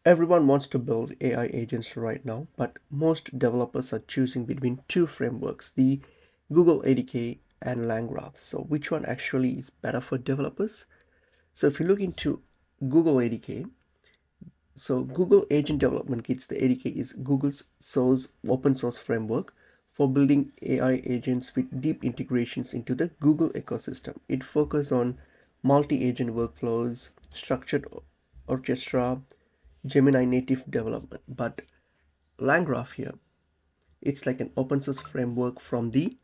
Everyone wants to build AI agents right now, but most developers are choosing between two frameworks, the Google ADK and LangGraph. So which one actually is better for developers? So if you look into Google ADK, so Google Agent Development Kits, the ADK is Google's open source framework for building AI agents with deep integrations into the Google ecosystem. It focuses on multi-agent workflows, structured orchestra, Gemini native development. But LangGraph here, it's like an open source framework from the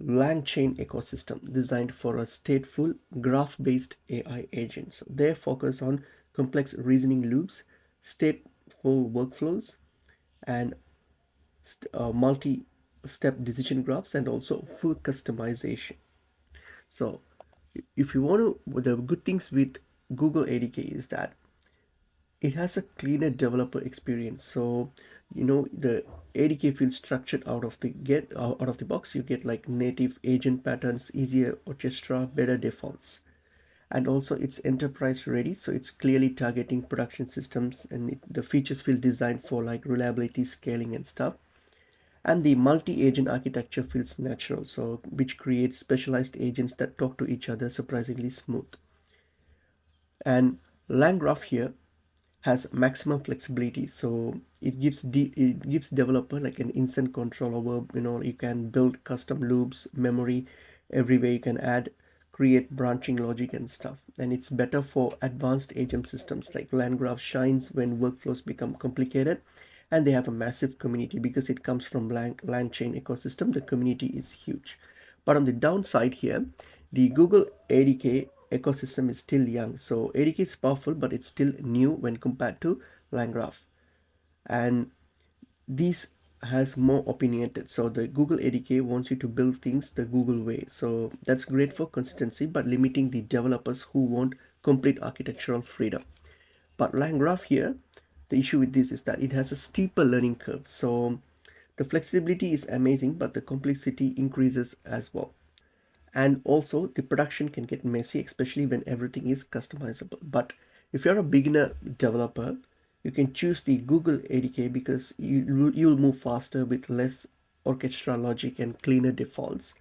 LangChain ecosystem designed for a stateful graph-based AI agent. So they focus on complex reasoning loops, stateful workflows, and multi-step decision graphs, and also full customization. So if you want to, the good things with Google ADK is that it has a cleaner developer experience. So the ADK feels structured out of the box. You get like native agent patterns, easier orchestra, better defaults, and also it's enterprise ready, so it's clearly targeting production systems, and the features feel designed for like reliability, scaling, and stuff. And the multi-agent architecture feels natural, so which creates specialized agents that talk to each other surprisingly smooth. And LangGraph here has maximum flexibility, so it gives developer like an instant control over, you can build custom loops, memory everywhere. You can add, create branching logic and stuff, and it's better for advanced agent systems. Like LangGraph shines when workflows become complicated, and they have a massive community because it comes from LangChain ecosystem. The community is huge. But on the downside here, the Google ADK ecosystem is still young. So ADK is powerful, but it's still new when compared to LangGraph. And this has more opinionated. So the Google ADK wants you to build things the Google way. So that's great for consistency, but limiting the developers who want complete architectural freedom. But LangGraph here, the issue with this is that it has a steeper learning curve. So the flexibility is amazing, but the complexity increases as well. And also the production can get messy, especially when everything is customizable. But if you're a beginner developer, you can choose the Google ADK because you'll move faster with less orchestra logic and cleaner defaults.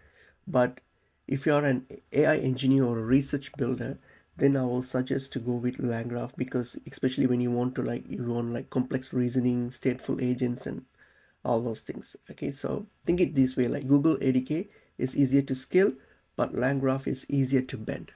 But if you're an AI engineer or a research builder, then I will suggest to go with LangGraph, because especially when you want like complex reasoning, stateful agents, and all those things. Okay, so think it this way, like Google ADK is easier to scale, but LangGraph is easier to bend.